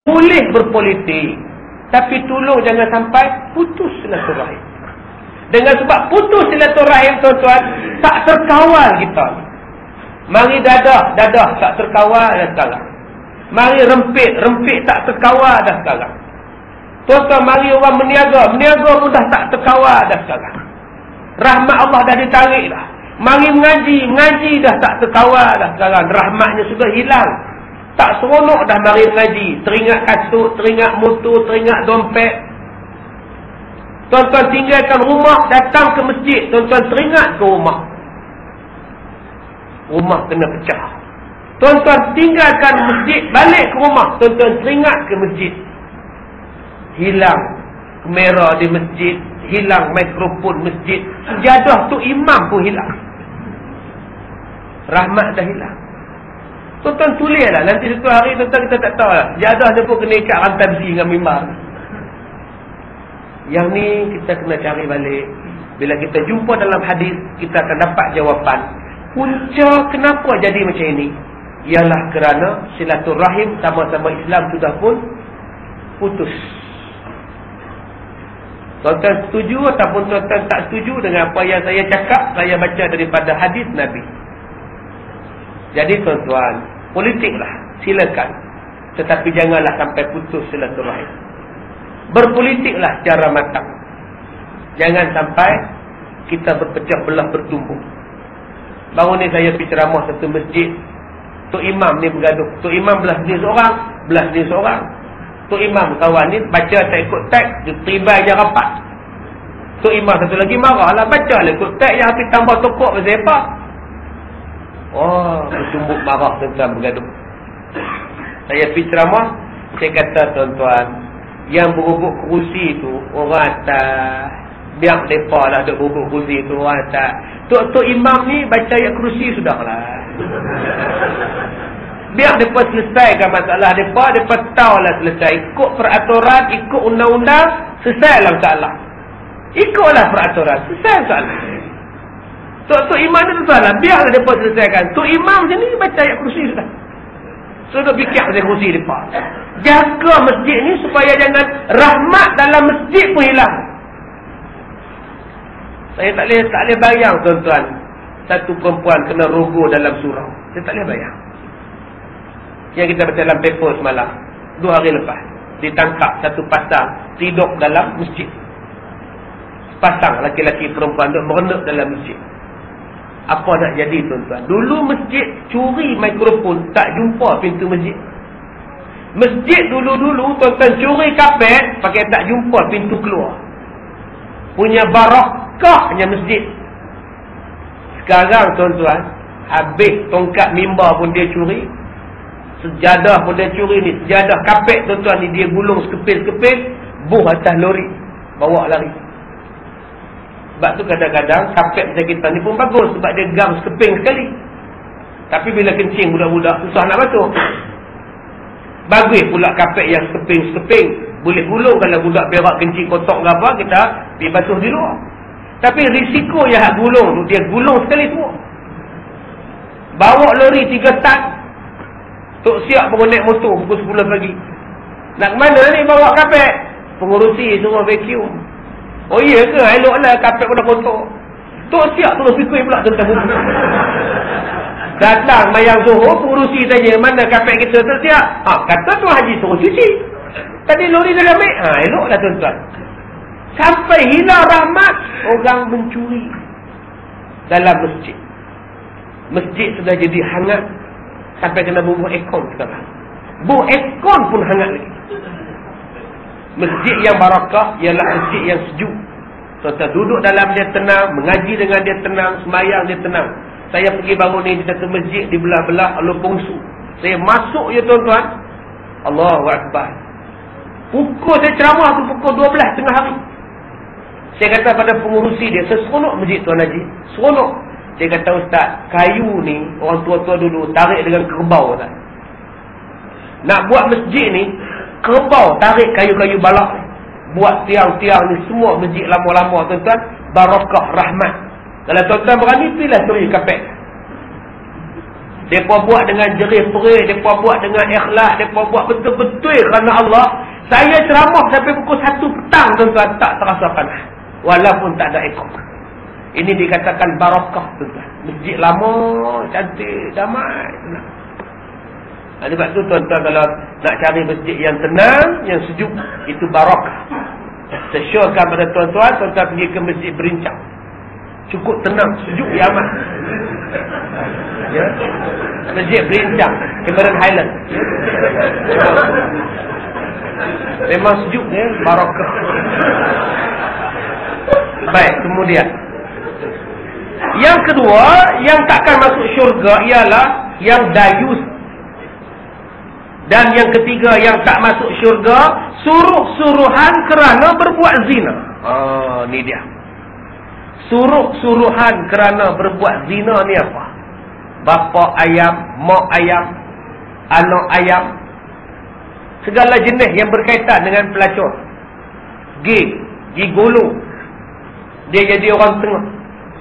Boleh berpolitik, tapi tolong jangan sampai putus silaturahim. Dengan sebab putus silaturahim, tuan-tuan, tak terkawal kita. Mari dadah tak terkawal dah sekarang. Mari rempit tak terkawal dah sekarang. Tuan-tuan, mari orang meniaga pun dah tak terkawal dah sekarang. Rahmat Allah dah ditarik dah. Mari mengaji dah tak terkawal dah sekarang. Rahmatnya sudah hilang. Tak seronok dah mari mengaji. Teringat kasut, teringat motor, teringat dompet. Tuan-tuan tinggalkan rumah, datang ke masjid. Tuan-tuan teringat ke rumah. Rumah kena pecah. Tuan-tuan tinggalkan masjid, balik ke rumah. Tuan-tuan teringat ke masjid. Hilang kamera di masjid, hilang mikrofon masjid, sejadah tu imam pun hilang. Rahmat dah hilang. Tuan-tuan tulislah, nanti satu hari tuan-tuan kita tak tahu lah, sejadah dia pun kena ikat rantai besi dengan mimbar. Yang ni kita kena cari balik. Bila kita jumpa dalam hadis, kita akan dapat jawapan. Punca kenapa jadi macam ini ialah kerana silaturahim sama-sama Islam sudah pun putus. Tuan-tuan setuju ataupun tuan-tuan tak setuju dengan apa yang saya cakap, saya baca daripada hadis Nabi. Jadi tuan-tuan, politiklah, silakan. Tetapi janganlah sampai putus silaturahim. Berpolitiklah secara matang. Jangan sampai kita berpecah belah, bertumbuk. Baru ni saya pergi ceramah satu masjid. Tok Imam ni bergaduh. Tok Imam belah sini seorang. Tok Imam kawan ni baca tak ikut teks, dia tribai je rapat. Tok Imam satu lagi marah lah, baca lah ikut teks yang habis tambah tokok pasal apa. Oh, bertumbuk marah, tuan-tuan, bergaduh. Saya pergi ceramah, saya kata tuan-tuan, yang berebut kerusi tu orang atas, biar mereka lah duk berebut kerusi tu orang atas. Tok Imam ni baca ayat kerusi sudahlah. Biar mereka selesaikan masalah mereka tahulah selesai. Ikut peraturan, ikut undang-undang, selesailah masalah. Ikutlah peraturan, selesai masalah. Tok Imam ni tu salah, biarlah mereka selesaikan. Tok Imam macam ni baca ayat kerusi sudah. Sudah fikir pasal kerusi mereka. Jaga masjid ni supaya jangan rahmat dalam masjid pun hilang. Saya tak boleh bayang tuan-tuan, satu perempuan kena rogoh dalam surau. Saya tak boleh bayang. Yang kita baca dalam paper semalam, 2 hari lepas, ditangkap satu pasang tidur dalam masjid. Pasang laki-laki perempuan duk merenuk dalam masjid. Apa nak jadi tuan-tuan? Dulu masjid curi mikrofon, tak jumpa pintu masjid. Masjid dulu-dulu tuan-tuan curi kapet, pakai tak jumpa pintu keluar. Punya barakahnya masjid. Sekarang tuan-tuan, habis tongkat mimbar pun dia curi, sejadah pun dia curi ni. Sejadah kapet tuan-tuan ni dia gulung sekepil-sekepil, buh atas lori, bawa lari. Sebab tu kadang-kadang kapet macam kita ni pun bagus, sebab dia gam sekeping sekali. Tapi bila kencing budak-budak susah nak basuh. Bagus pula kapet yang sekeping-sekeping, boleh gulung. Kalau budak berak kencing kotak ke apa, kita pergi basuh di luar. Tapi risiko yang hak gulung tu, dia gulung sekali semua. Bawa lori 3 tak. Tok siap baru naik motor pukul 10 pagi. Nak ke mana ni bawa kapet? Pengurusi suruh vacuum. Oh iya ke? Eloklah kapet pada kotor. Tok siap terus pikir pula tentang buku. Datang mayang Zuhur, pengurusi tanya, mana kapet kita tersiap? Kata tu Haji suruh cuci. Tadi lori dah ambil. Eloklah tuan-tuan. Sampai hilang rahmat, orang mencuri dalam masjid. Masjid sudah jadi hangat. Sampai kena bubuh aircon sekarang. Bubuh aircon pun hangat lagi. Masjid yang barakah ialah masjid yang sejuk. Tuan-tuan duduk dalam dia tenang, mengaji dengan dia tenang, semayang dia tenang. Saya pergi baru ni di satu masjid di belah-belah Alur Pongsu. Saya masuk je tuan-tuan, Allahu Akbar. Pukul saya ceramah tu pukul 12 tengah hari. Saya kata pada pengurusi dia, seronok masjid Tuan Haji, seronok. Dia kata, Ustaz, kayu ni orang tua-tua dulu tarik dengan kerbau tak? Nak buat masjid ni, kerbau tarik kayu-kayu balak ni. Buat tiang-tiang ni semua masjid lama-lama tuan-tuan, barakah, rahmat. Kalau tuan-tuan berani, pilih curi kapet. Mereka buat dengan jerih-perih, mereka buat dengan ikhlas, mereka buat betul-betul kerana Allah. Saya ceramah sampai pukul 1 petang tuan-tuan, tak terasa panas. Walaupun tak ada ekor. Ini dikatakan barakah tuan-tuan. Masjid lama, cantik, damai, tenang. Sebab tu tuan-tuan kalau nak cari masjid yang tenang, yang sejuk, itu barakah. Saya syorkan pada tuan-tuan, tuan-tuan pergi ke masjid Berincang. Cukup tenang, sejuk, aman. Ya. Masjid Berincang, Cameron Highland. Memang sejuk ya, barakah. Baik, kemudian yang kedua, yang takkan masuk syurga ialah yang dayus. Dan yang ketiga yang tak masuk syurga, suruh-suruhan kerana berbuat zina. Ni dia. Suruh-suruhan kerana berbuat zina ni apa? Bapa ayam, mak ayam, anak ayam, segala jenis yang berkaitan dengan pelacur. Gigolo. Dia jadi orang tengah.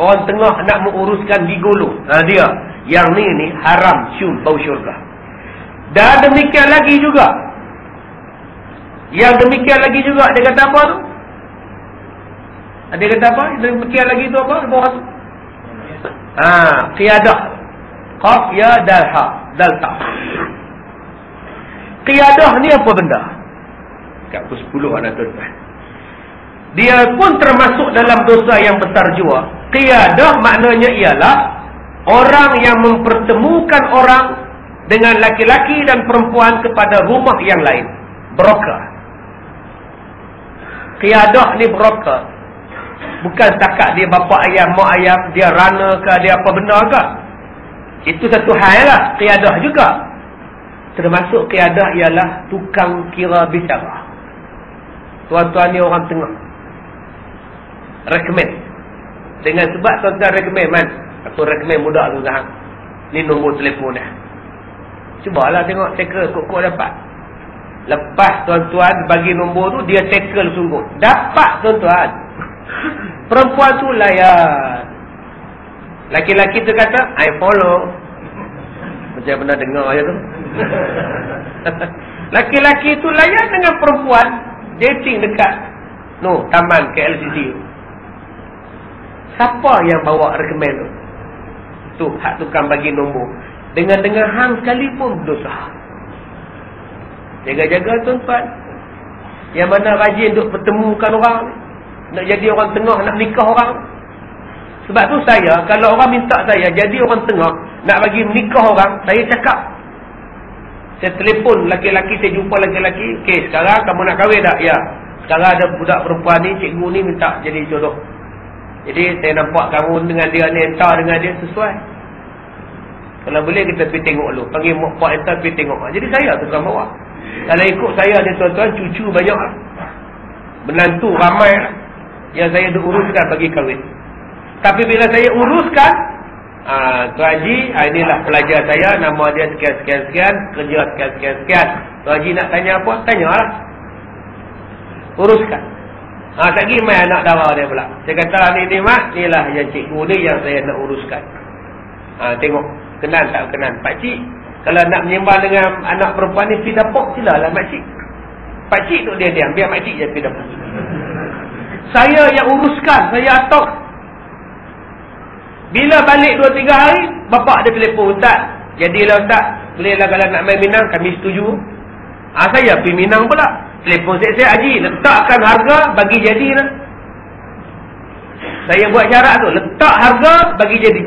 Orang tengah nak menguruskan gigolo. Dia. Yang ni haram cium bau syurga. Dan demikian lagi juga. Yang demikian lagi juga. Dia kata apa tu? Dia kata apa? Demikian lagi tu apa? Qiyadah. Qaf ya dalha. Dalta. Qiyadah ni apa benda? Kat pukul 10 anak tuan-tuan. Dia pun termasuk dalam dosa yang besar jua. Qiyadah maknanya ialah orang yang mempertemukan orang dengan laki-laki dan perempuan kepada rumah yang lain. Broker. Qiyadah ni broker. Bukan setakat dia bapa ayam, mak ayam, dia rana ke, dia apa benda ke. Itu satu hal lah. Qiyadah juga. Termasuk qiyadah ialah tukang kira bicara. Tuan-tuan ni orang tengah. Recommend. Dengan sebab tuan-tuan recommend man. Atau recommend budak tu dah. Ni nombor telefon dia. Cubalah tengok tackle kok dapat. Lepas tuan-tuan bagi nombor tu, dia tackle sungguh. Dapat tuan-tuan. Perempuan tu layan. Laki-laki tu kata, I follow. Macam pernah dengar je tu. Laki-laki tu layan dengan perempuan. Dating dekat taman KLCC. Siapa yang bawa recommend tu? Tu hak tukang bagi nombor. Dengan hang sekalipun dosa. Jaga-jaga tuan-tuan. Yang mana rajin untuk pertemukan orang. Nak jadi orang tengah, nak nikah orang. Sebab tu saya, kalau orang minta saya jadi orang tengah, nak bagi nikah orang, saya cakap. Saya telefon laki-laki, saya jumpa laki-laki. Okay, sekarang kamu nak kahwin tak? Ya. Sekarang ada budak perempuan ni, cikgu ni minta jadi jodoh. Jadi saya nampak kamu dengan dia ni, entah dengan dia sesuai. Kalau boleh kita pergi tengok dulu. Panggil mak pak entah pergi tengok. Jadi saya tukang bawa. Kalau ikut saya ni tuan-tuan, cucu banyak lah. Menantu ramai lah. Yang saya uruskan bagi kahwin. Tapi bila saya uruskan, Tuan Haji, inilah pelajar saya, nama dia sekian-sekian-sekian, kerja sekian-sekian-sekian. Tuan Haji nak tanya apa? Tanyalah. Uruskan. Tak pergi main anak darah dia pula. Saya kata, ni mak, inilah yang cikgu ni yang saya nak uruskan. Tengok, kenal tak kenal. Pakcik, kalau nak menyembah dengan anak perempuan ni, pergi dapur, silalah makcik. Pakcik tu dia diam, biar makcik je pergi dapur. Saya yang uruskan, saya atok. Bila balik 2-3 hari, bapak dia telefon, Ustaz, jadilah Ustaz, bolehlah kalau nak main Minang, kami setuju. Saya pergi Minang pula. Telefon saya, Haji, letakkan harga, bagi jadilah. Saya buat syarat tu, letak harga, bagi jadi.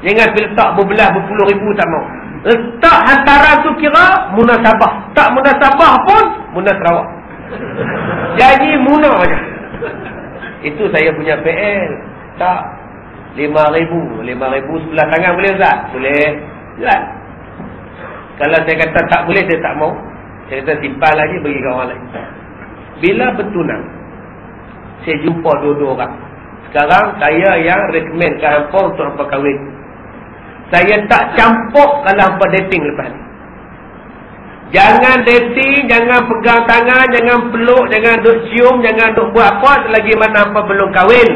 Jangan pergi letak berbelah, berpuluh ribu, tak mau. Letak hantaran tu kira munasabah. Tak munasabah pun, Munah Sarawak. Jadi munah aja. Itu saya punya PL. Tak. 5,000 sebelah tangan boleh Ustaz? Boleh. Jelas. Kalau saya kata tak boleh, saya tak mau. Saya kata simpan lagi bagi ke orang lain. Bila bertunang, saya jumpa dua-dua orang. Sekarang saya yang recommend ke hampa untuk hampa kahwin. Saya tak campur kalau hampa dating lepas ni. Jangan dating, jangan pegang tangan, jangan peluk, jangan duk cium, jangan duk buat apa selagi mana hampa belum kahwin.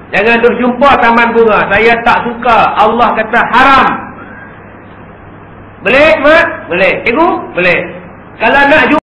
Jangan duk jumpa taman bunga. Saya tak suka. Allah kata haram. Boleh, Mat? Boleh. Cikgu? Boleh. Kalau nak jumpa